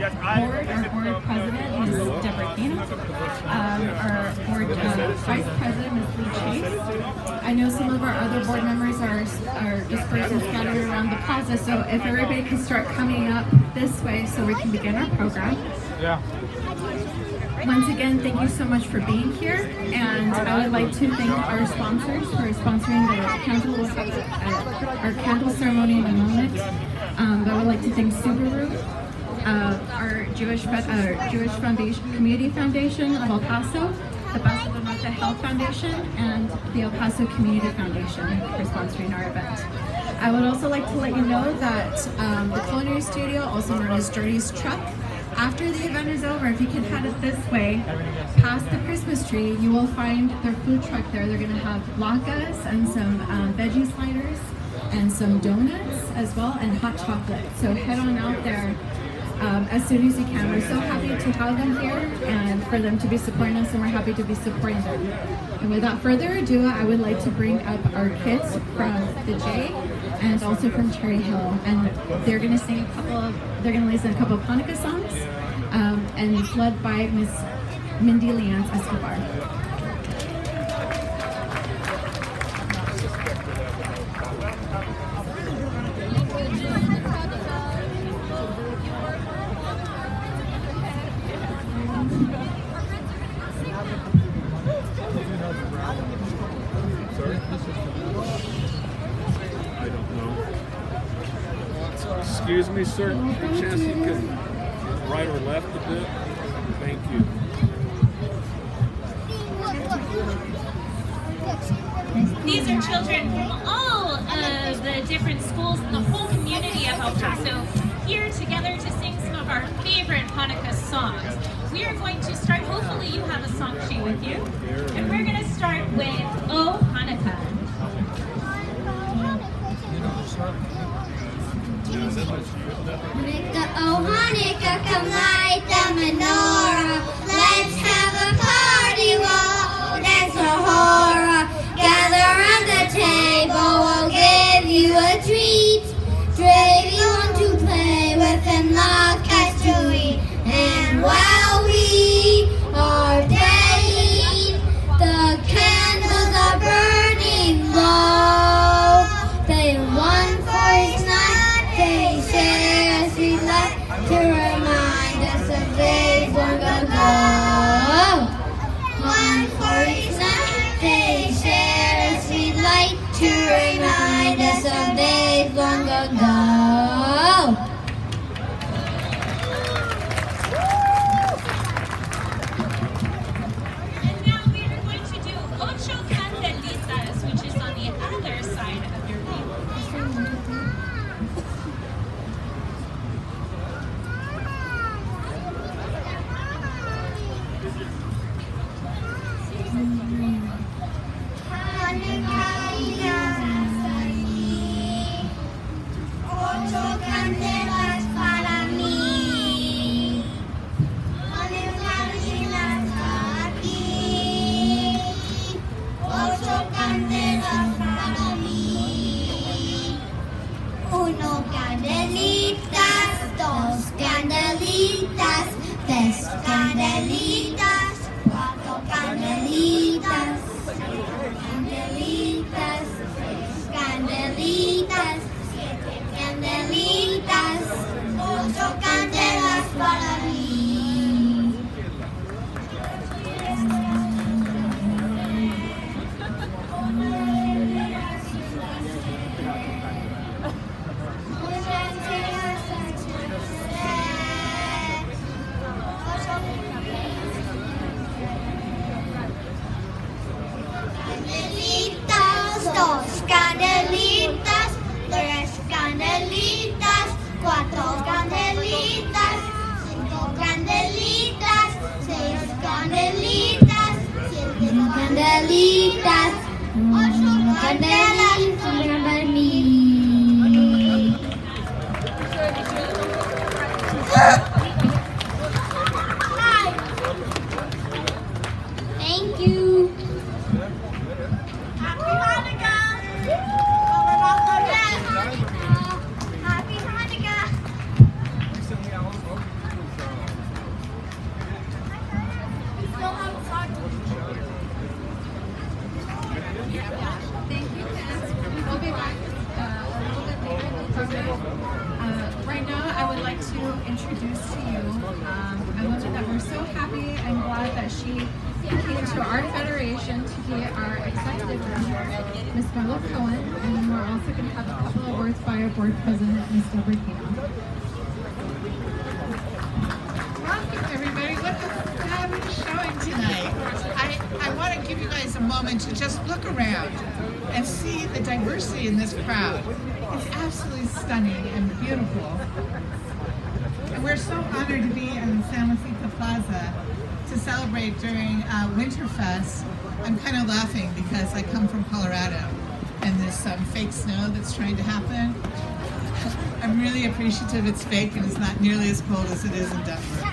board president is Deborah Kane. Our board vice president is Lee Chase. I know some of our other board members are dispersed and scattered around the plaza, so if everybody can start coming up this way so we can begin our program. Yeah. Once again, thank you so much for being here, and I would like to thank our sponsors for sponsoring our candle ceremony in a moment. I would like to thank Subaru, our Jewish Foundation, Community Foundation of El Paso, the Paso del Norte Health Foundation, and the El Paso Community Foundation for sponsoring our event. I would also like to let you know that the Culinary Studio, also known as Jordy's Truck, after the event is over, if you can head it this way, past the Christmas tree, you will find their food truck there. They're going to have latkes and some veggie sliders and some donuts as well, and hot chocolate. So head on out there as soon as you can. We're so happy to have them here and for them to be supporting us, and we're happy to be supporting them. And without further ado, I would like to bring up our kids from the J and also from Cherry Hill, and they're going to sing they're going to listen a couple of Hhanukah songs, and it's led by Miss Mindy Leanne Escobar. Excuse me, sir. Any chance you can right or left a bit? Thank you. These are children from all of the different schools in the whole community of El Paso here together to sing some of our favorite Hhanukah songs. We are going to start, hopefully you have a song sheet with you, and we're going to start with Oh Hhanukah. Hhanukah, oh Hhanukah, come light the menorah. Let's have a party, we'll dance a hora. Gather around the table, we'll give you a treat. If you want to play with and latkes to eat. And while we are playing, the candles are burning low. They one for each night, they share a sweet light to remind us of days long ago. One for each night, they share a sweet light to remind us of days long ago. And now we are going to do Ocho Candelitas, which is on the other side of your table. Ocho candelas para mí. Candelitas aquí. Ocho candelas para mí. Uno candelitas, dos candelitas, tres candelitas, cuatro candelitas, candelitas, seis candelitas, siete candelitas, ocho candelas para mí. Candelitas, dos candelitas, tres candelitas, cuatro candelitas, cinco candelitas, seis candelitas, siete candelitas, ocho candelas para mí. Thank you. Happy Hhanukah! Happy Hhanukah! glad that she came to our federation to be our executive member, Ms. Marla Cohen, and then we're also going to have a couple of words by our board president, Ms. Deborah Kino. Welcome, everybody. What a fabulous showing tonight. I want to give you guys a moment to just look around and see the diversity in this crowd. It's absolutely stunning and beautiful. And we're so honored to be in San Luisita Plaza to celebrate during Winterfest. I'm kind of laughing because I come from Colorado and there's some fake snow that's trying to happen. I'm really appreciative it's fake and it's not nearly as cold as it is in Denver.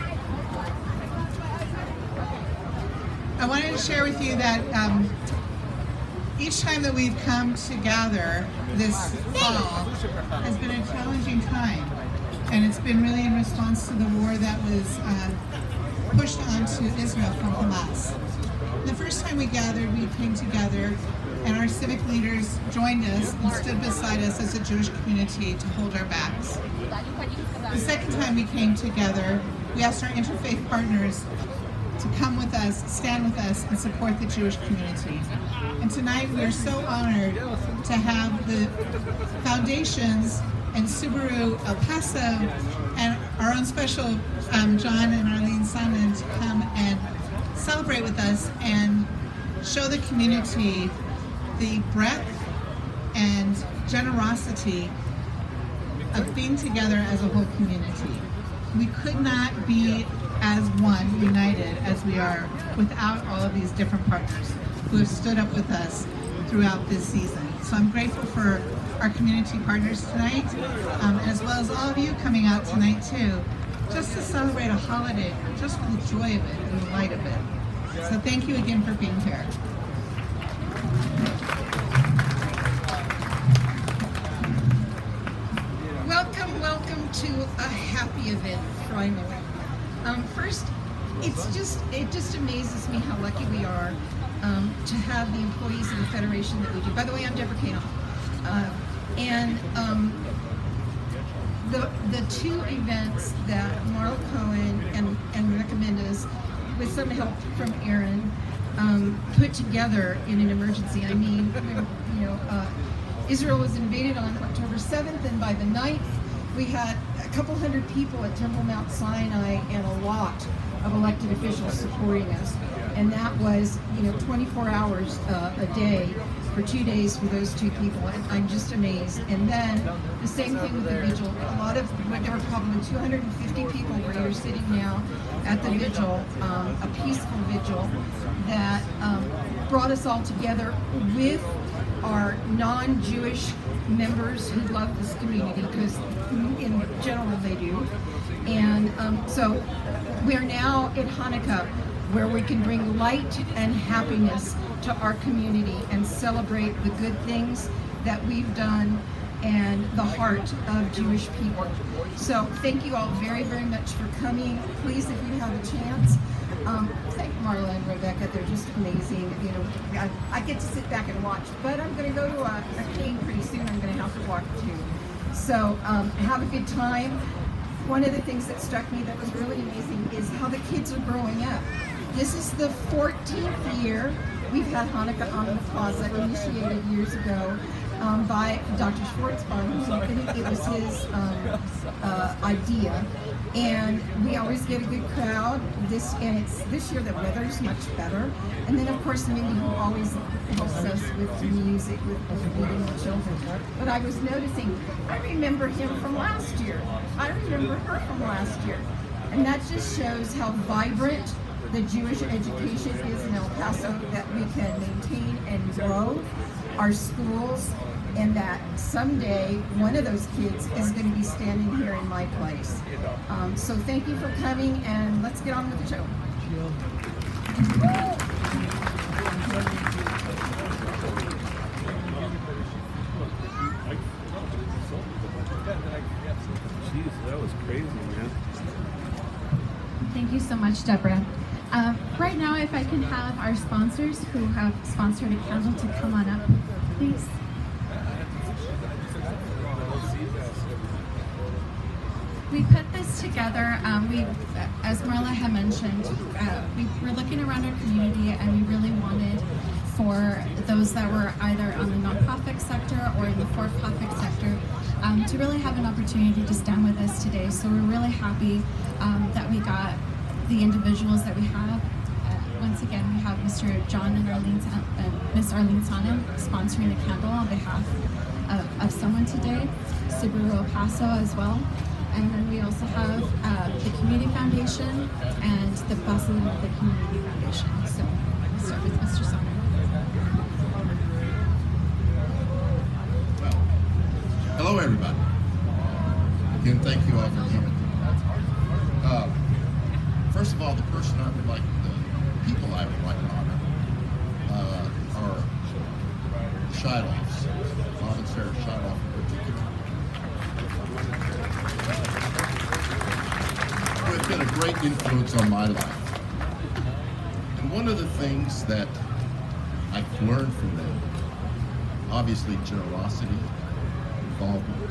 I wanted to share with you that each time that we've come to gather this fall has been a challenging time, and it's been really in response to the war that was pushed onto Israel from Hamas. The first time we gathered, we came together and our civic leaders joined us and stood beside us as a Jewish community to hold our backs. The second time we came together, we asked our interfaith partners to come with us, stand with us, and support the Jewish community. And tonight we are so honored to have the foundations and Subaru El Paso and our own special John and Arlene Simon to come and celebrate with us and show the community the breadth and generosity of being together as a whole community. We could not be as one, united as we are, without all of these different partners who have stood up with us throughout this season. So I'm grateful for our community partners tonight, as well as all of you coming out tonight too, just to celebrate a holiday, just for the joy of it and the light of it. So thank you again for being here. Welcome to a happy event, finally. First, it just amazes me how lucky we are to have the employees of the Federation that we do. By the way, I'm Deborah Kano. The two events that Marla Cohen and Rebecca Mendez, with some help from Aaron, put together in an emergency. I mean, Israel was invaded on October 7th, and by the 9th, we had a couple hundred people at Temple Mount Sinai and a lot of elected officials supporting us. And that was, 24 hours a day for 2 days for those two people. And I'm just amazed. And then the same thing with the vigil. There were probably 250 people where you're sitting now at the vigil, a peaceful vigil that brought us all together with our non-Jewish members who love this community, because in general they do. And so we are now at Hhanukah, where we can bring light and happiness to our community and celebrate the good things that we've done and the heart of Jewish people. So thank you all very, very much for coming. Please, if you have a chance, thank Marla and Rebecca. They're just amazing. I get to sit back and watch, but I'm going to go to a game pretty soon. I'm going to have to walk too. So have a good time. One of the things that struck me that was really amazing is how the kids are growing up. This is the 14th year we've had Hhanukah on the Plaza, initiated years ago by Dr. Schwartzbaum. It was his idea, and we always get a good crowd. This year the weather's much better, and then of course Mindy, who always helps us with the music, with feeding the children. But I was noticing, I remember him from last year. I remember her from last year, and that just shows how vibrant the Jewish education is in El Paso, that we can maintain and grow our schools, and that someday one of those kids is going to be standing here in my place. So thank you for coming, and let's get on with the show. Jeez, that was crazy, man. Thank you so much, Deborah. Right now, if I can have our sponsors who have sponsored a candle to come on up, please. We put this this together, as Marla had mentioned, we're looking around our community, and we really wanted for those that were either on the nonprofit sector or in the for-profit sector to really have an opportunity to stand with us today. So we're really happy that we got the individuals that we have. Once again, we have Mr. John and Miss Arlene Sana sponsoring the candle on behalf of someone today, Subaru El Paso as well. And then we also have the Community Foundation and the President of the Community Foundation. So we'll start with Mr. Sana. Hello, everybody. Again, thank you all for coming. First of all, the person I would like, the people I would like to honor are Shilohs, Bob and Sarah Shiloh in particular, who have been a great influence on my life. And one of the things that I've learned from them, obviously generosity, involvement,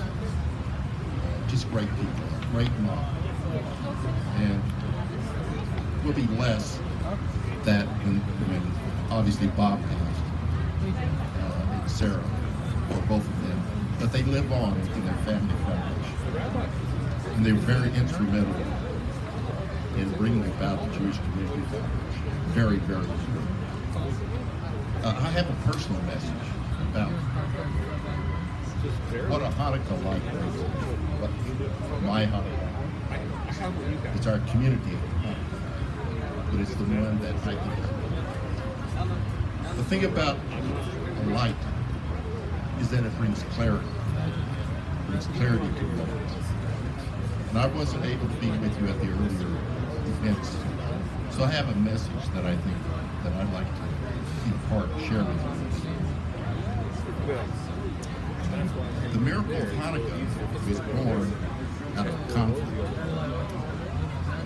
just great people, great mom. And will be less that when obviously Bob passed, and Sarah, or both of them, but they live on in their family foundation. And they were very instrumental in bringing about the Jewish Community Foundation. Very, very important. I have a personal message about what a Hhanukah like is, what my Hhanukah. It's our community of Hhanukah, but it's the one that I think. The thing about a light is that it brings clarity. It brings clarity to the light. And I wasn't able to be with you at the earlier events, so I have a message that I think that I'd like to impart, share with you. The miracle of Hhanukah was born out of conflict.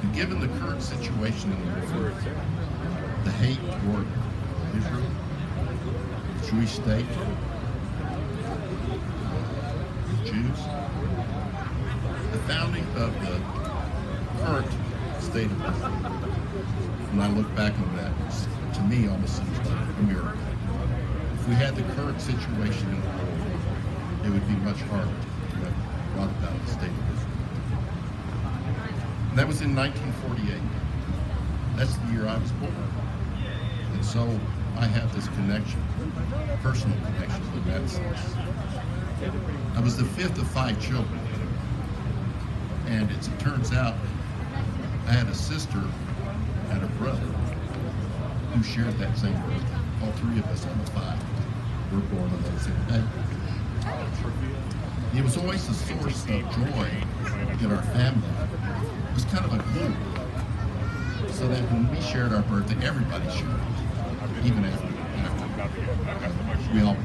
And given the current situation in the world, the hate toward Israel, the Jewish state, the Jews, the founding of the current state of Israel, when I look back on that, to me almost seems like a miracle. If we had the current situation in the world, it would be much harder to have brought about the state of Israel. And that was in 1948. That's the year I was born. And so I have this connection, personal connection with that sense. I was the fifth of 5 children. And it turns out I had a sister and a brother who shared that same birthday. All 3 of us out of 5 were born on that same day. It was always a source of joy in our family. It was kind of a glue. So that when we shared our birthday, everybody shared it. Even after we all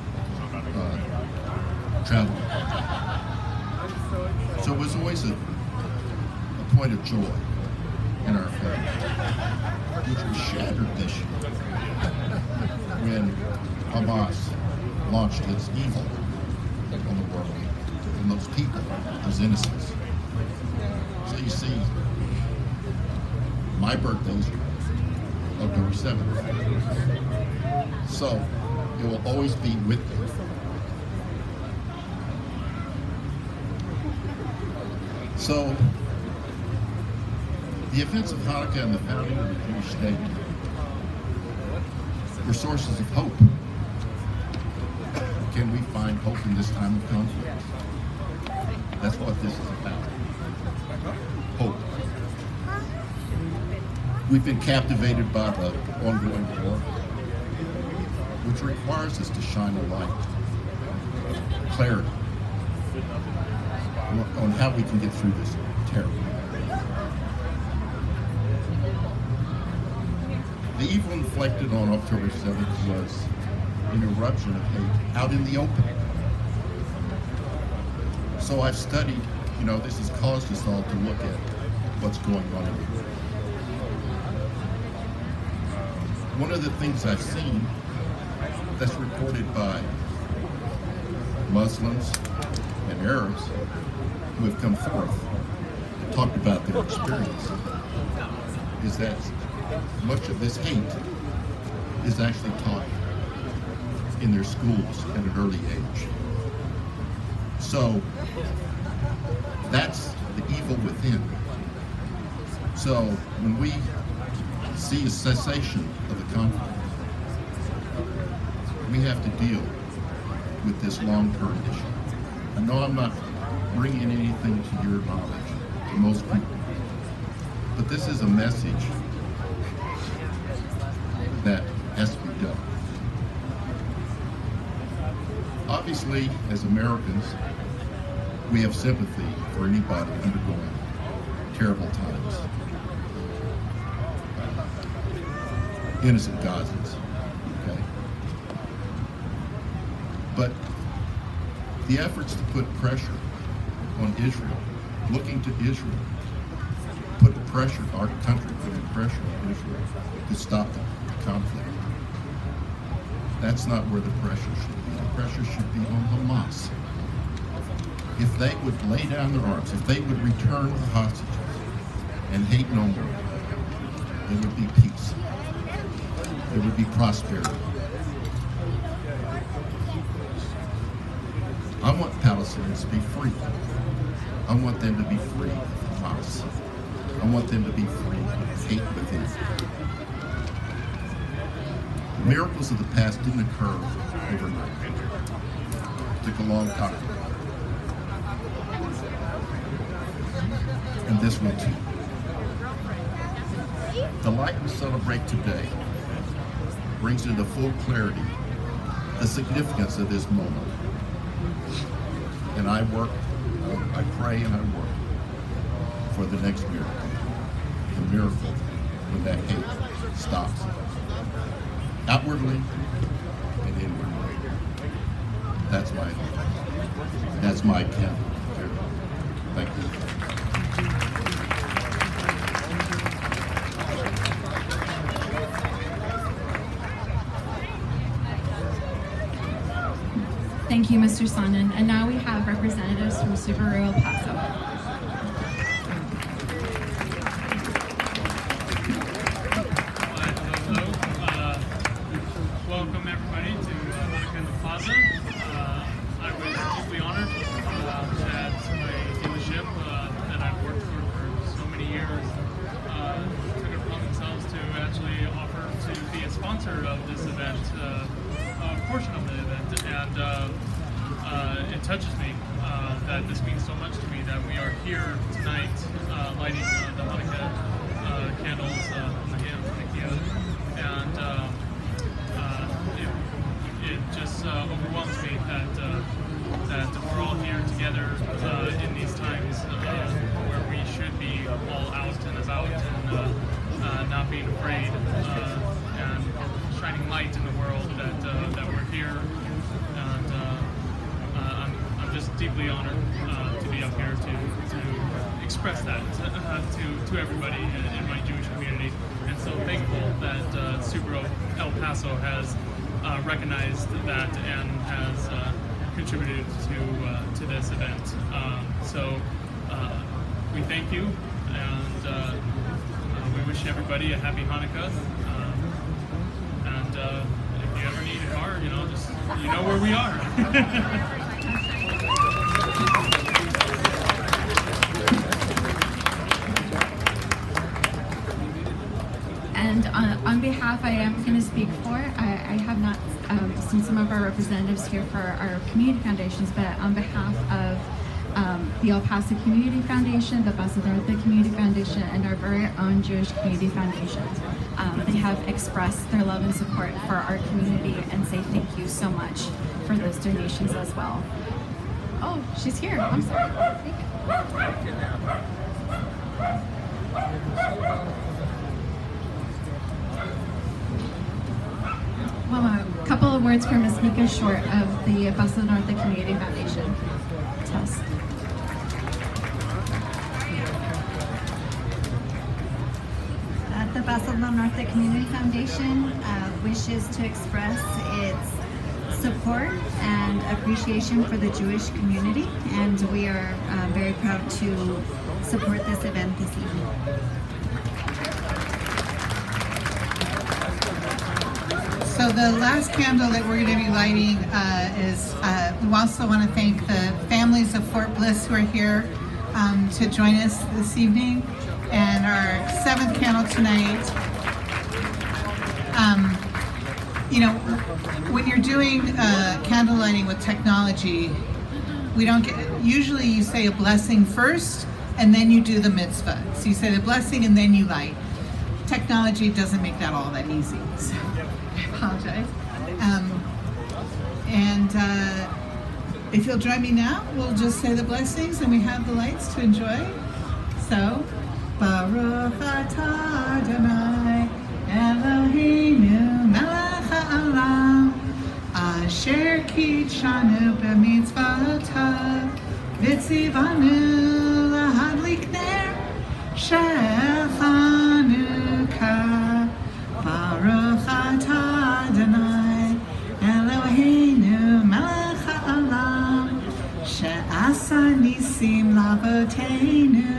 traveled. So it was always a point of joy in our family, which was shattered this year when Hamas launched its evil on the world, and those people, those innocents. So you see, my birthday's October 7th. So it will always be with me. So the events of Hhanukah and the founding of the Jewish state were sources of hope. Can we find hope in this time of conflict? That's what this is about. Hope. We've been captivated by the ongoing war, which requires us to shine a light, clarity, on how we can get through this terror. The evil inflicted on October 7th was an eruption of hate out in the open. So I've studied, this has caused us all to look at what's going on in the world. One of the things I've seen that's reported by Muslims and Arabs who have come forth talked about their experience, is that much of this hate is actually taught in their schools at an early age. So that's the evil within. So when we see a cessation of the conflict, we have to deal with this long-term issue. I know I'm not bringing anything to your knowledge, to most people, but this is a message that has to be done. Obviously, as Americans, we have sympathy for anybody undergoing terrible times. Innocent Gazans, okay? But the efforts to put pressure on Israel, looking to Israel, put pressure, our country putting pressure on Israel to stop the conflict. That's not where the pressure should be. The pressure should be on Hamas. If they would lay down their arms, if they would return the hostages and hate no more, there would be peace. There would be prosperity. I want Palestinians to be free. I want them to be free of Hamas. I want them to be free of hate within. The miracles of the past didn't occur overnight. It took a long time. And this one too. The light we celebrate today brings into full clarity the significance of this moment. And I pray and I work for the next miracle. The miracle when that hate stops. Outwardly and inwardly. That's my account. Thank you. Thank you, Mr. Sonnen. And now we have representatives from Subaru El Paso. Welcome everybody to Hhanukah in the Plaza. I was deeply honored that my dealership that I've worked for so many years took it upon themselves to actually offer to be a sponsor of this event, a portion of the event, and it touches me that this means so much to me that we are here tonight lighting the Hhanukah candles on the Hhanukah, and it just overwhelms me that we're all here together in these times where we should be all out and about and not being afraid and shining light in the world that we're here. And I'm just deeply honored to be up here to express that to everybody in my Jewish community, and so thankful that Subaru El Paso has recognized that and has contributed to this event. So we thank you, and we wish everybody a happy Hanukkah. And if you ever need a car, just you know where we are. And on behalf, I am going to speak for, I have not seen some of our representatives here for our community foundations, but on behalf of the El Paso Community Foundation, the Paso Norte Community Foundation, and our very own Jewish Community Foundation, they have expressed their love and support for our community and say thank you so much for those donations as well. Oh, she's here. I'm sorry. Thank you. Well, a couple of words from Ms. Mika Short of the Paso Norte Community Foundation. Test. The Paso Norte Community Foundation wishes to express its support and appreciation for the Jewish community, and we are very proud to support this event this evening. So the last candle that we're going to be lighting is, we also want to thank the families of Fort Bliss who are here to join us this evening. And our seventh candle tonight, you know, when you're doing candle lighting with technology, we don't get, usually you say a blessing first and then you do the mitzvah. So you say the blessing and then you light. Technology doesn't make that all that easy, so I apologize. If you'll join me now, we'll just say the blessings and we have the lights to enjoy. So, Baruch atah Adonai Eloheinu melech ha'olam asher kitshanu b'mitzvotav v'tzivanu lahadlik ner shel Hhanukah. Baruch atah Adonai Eloheinu melech ha'olam she'asa nisim lavoteinu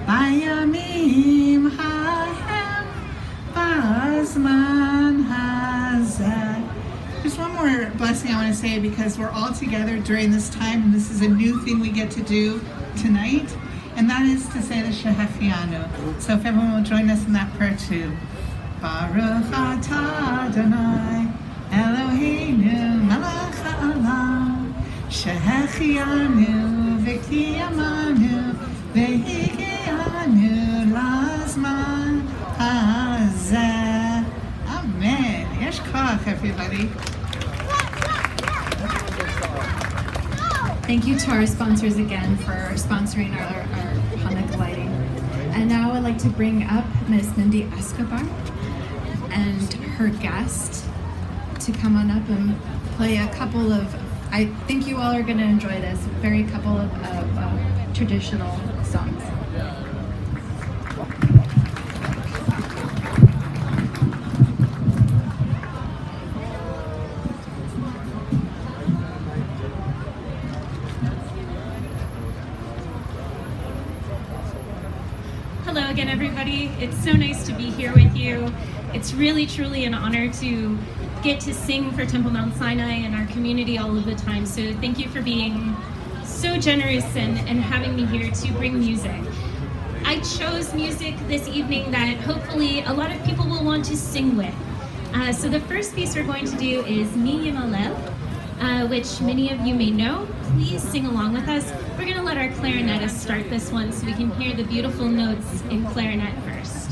bayamim hahem b'zman hazeh. There's one more blessing I want to say because we're all together during this time and this is a new thing we get to do tonight, and that is to say the Shehechianu. So if everyone will join us in that prayer too. Baruch atah Adonai Eloheinu melech ha'olam shehechianu v'kiyamanu v'higianu lazman hazeh. Amen. Yesh koach, everybody. Thank you to our sponsors again for sponsoring our Hhanukah lighting. And now I'd like to bring up Miss Mindy Escobar and her guest to come on up and play a couple of, I think you all are going to enjoy this, very couple of traditional songs. Hello again, everybody. It's so nice to be here with you. It's really, truly an honor to get to sing for Temple Mount Sinai and our community all of the time. So thank you for being so generous and having me here to bring music. I chose music this evening that hopefully a lot of people will want to sing with. So the first piece we're going to do is Mi Yimalel, which many of you may know. Please sing along with us. We're going to let our clarinetist start this one so we can hear the beautiful notes in clarinet first.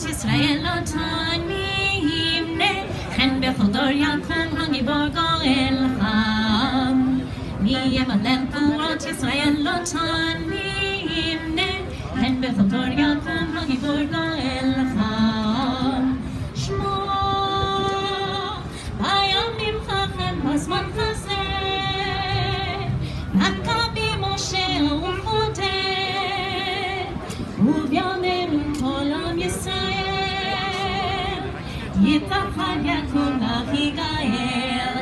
ישראל אותן מימנה, חן בכל דור יקום הגיבור גואל עם. מי ימלל גבורות ישראל אותן מימנה, חן בכל דור יקום הגיבור גואל עם. שמו בימים חכם בזמן חסר, מכבי משה וחוטא, ובימינו כל עם ישראל.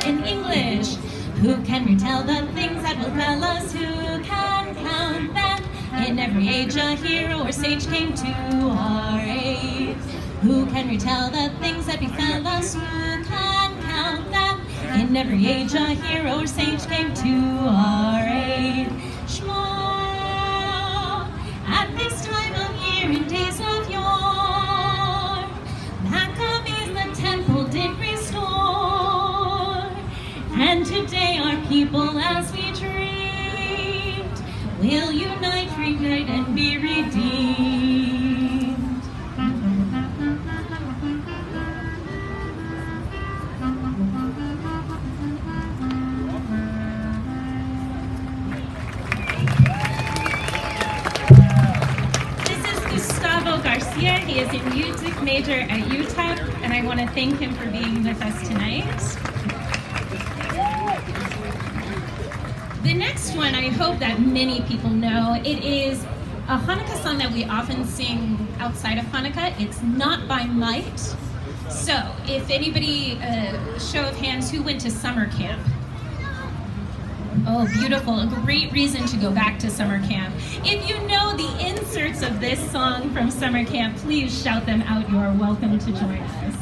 In English, who can retell the things that will tell us? Who can count them? In every age a hero or sage came to our aid. Who can retell the things that befell us? Who can count them? In every age a hero or sage came to our aid. Shema, at this time of year in days of yore, Maccabees the temple did restore. people as we dreamed will unite, reunite, and be redeemed. Garcia. He is a music major at UTEP, and I want to thank him for being with us tonight. The next one, I hope that many people know. It is a Hanukkah song that we often sing outside of Hanukkah. It's Not by Might. So, if anybody, show of hands, who went to summer camp? Oh, beautiful. A great reason to go back to summer camp. If you know the inserts of this song from summer camp, please shout them out. You are welcome to join us.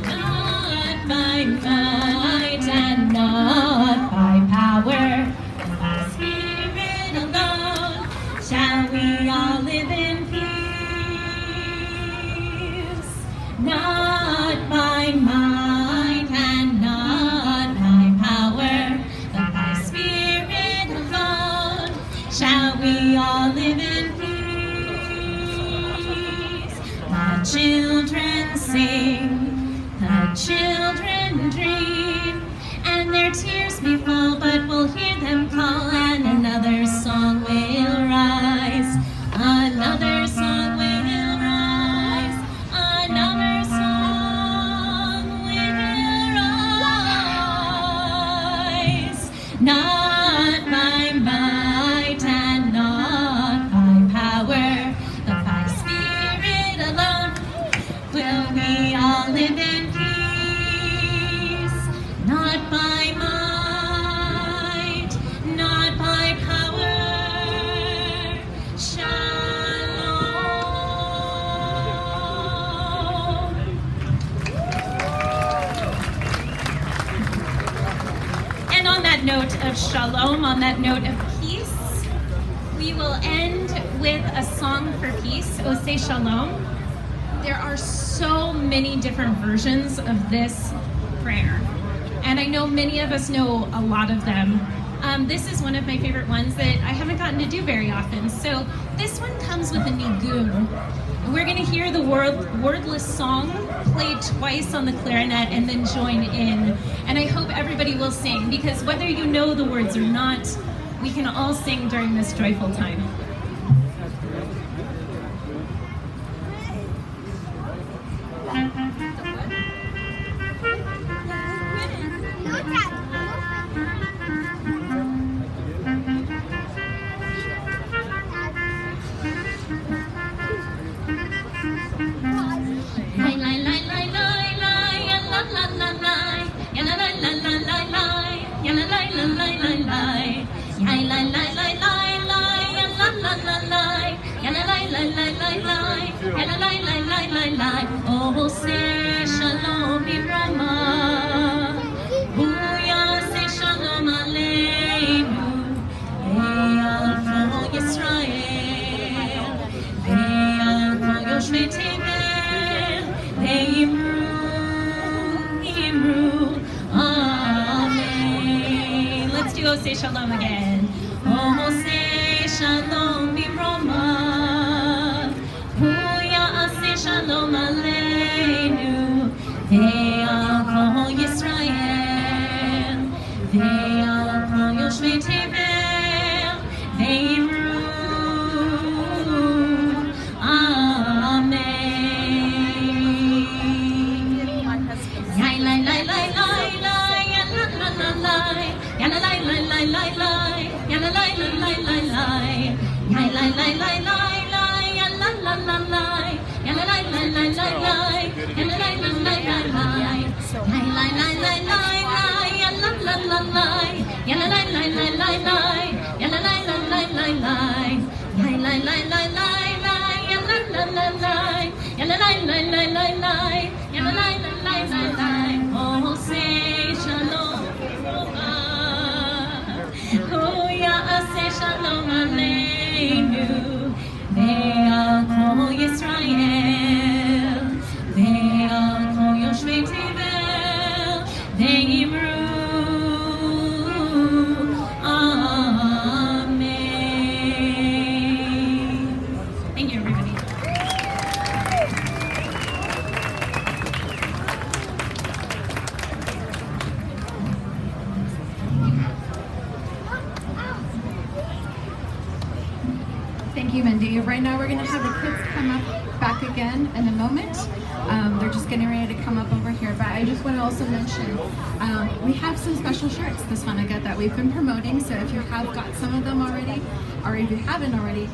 Not by might and not by power, by Spirit alone, shall we all live in peace. Not by might and not by power, but by Spirit alone, shall we all live in peace. The children sing, the children dream, and their tears may fall, but we'll hear them call, and another song will rise, another song will rise, another song will rise. Not by might and not by power, but by Spirit alone, will we all live in peace. Not by might, not by power. Shalom. And on that note of shalom, on that note of peace, we will end with a song for peace, Ose Shalom. There are so many different versions of this prayer, and I know many of us know a lot of them. This is one of my favorite ones that I haven't gotten to do very often. So this one comes with a nigun. We're going to hear the wordless song played twice on the clarinet and then join in. And I hope everybody will sing, because whether you know the words or not, we can all sing during this joyful time. Oh, say shalom Birama, Huya say shalom aleinu, Ve'al kol Yisrael, Ve'al kol Yoshvei Tevel, Ve'imru, Amen. Let's do Oh, say shalom again. Oh, say shalom Birama, Shalom aleinu, ve'al kol Yisrael, ve'al kol Yoshvei Tevel, ve'imru, Amen. Yai lai lai lai lai lai, ya la la la lai, ya la lai lai lai lai lai, ya la lai lai lai lai lai, yai lai lai lai lai lai, ya la la la lai. La la la la la la la, la la la la la la la, la la la la la la, la la la la, la la la la la la la, la la la la la la la, la la la la la la, la la la la, la la la la la la la, la la la la la la. Oh, say shalom, oh yeah, say shalom aleinu, ve'al kol Yisrael. right now we're gonna have the kids come up back again in a moment. They're just getting ready to come up over here, but I just want to also mention we have some special shirts this Hanukkah that we've been promoting, so if you have got some of them already, or if you haven't already,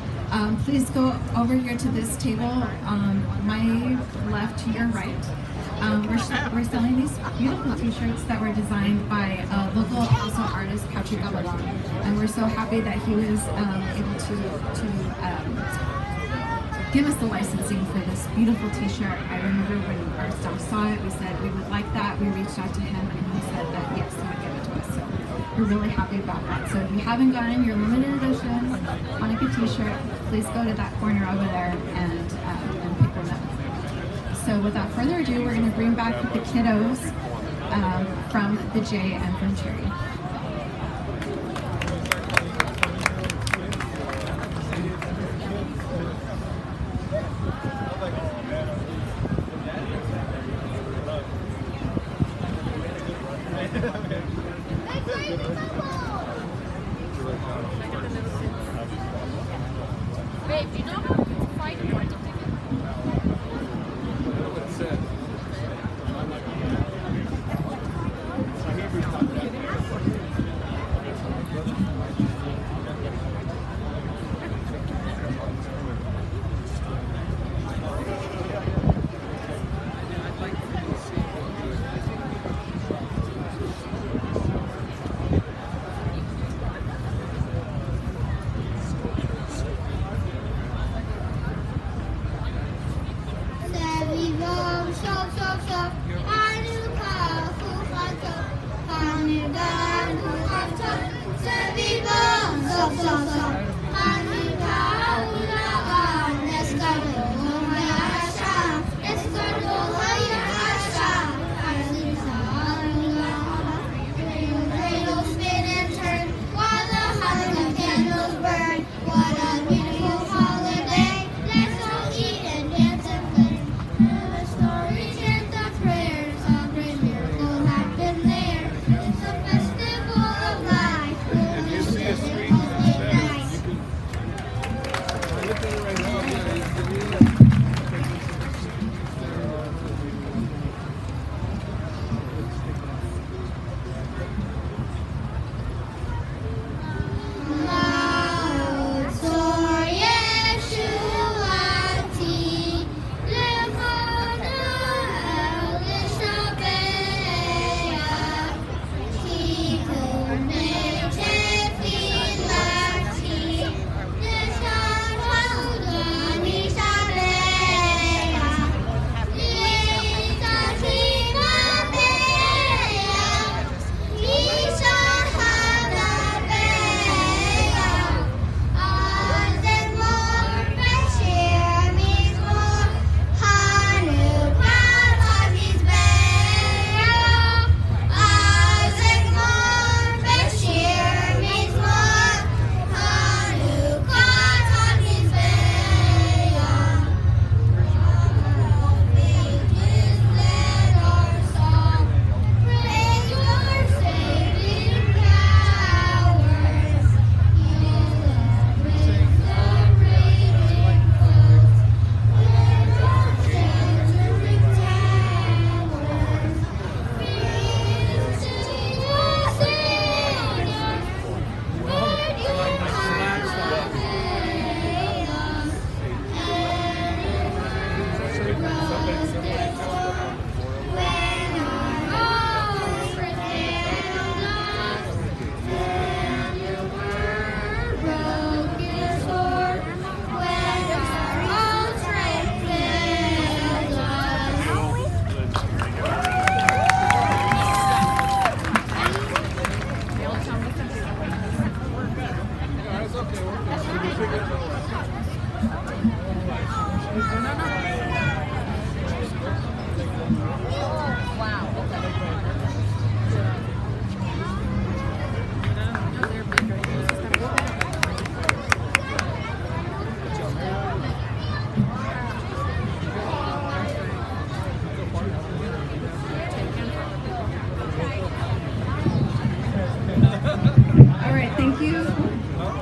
please go over here to this table on my left to your right. We're selling these beautiful t-shirts that were designed by local paso artist Patrick Abalon, and we're so happy that he was able to give us the licensing for this beautiful t-shirt. I remember when our staff saw it, we said we would like that. We reached out to him and he said that yes, he would give it to us. So we're really happy about that. So if you haven't gotten your limited edition Hanukkah t-shirt, please go to that corner over there and pick one up. So without further ado, we're going to bring back the kiddos from the J and from Cherry. Babe, do you know how to fight a party ticket?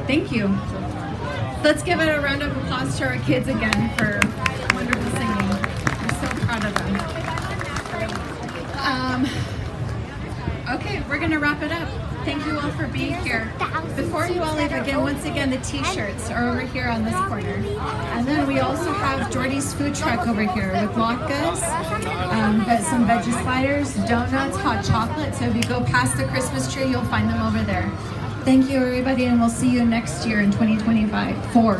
Thank you. Let's give it a round of applause to our kids again for wonderful singing. We're so proud of them. Okay, we're gonna wrap it up. Thank you all for being here. Before you all leave again, once again, the t-shirts are over here on this corner. And then we also have Jordy's food truck over here with latkes, but some veggie sliders, donuts, hot chocolate. So if you go past the Christmas tree, you'll find them over there. Thank you everybody, and we'll see you next year in 2024.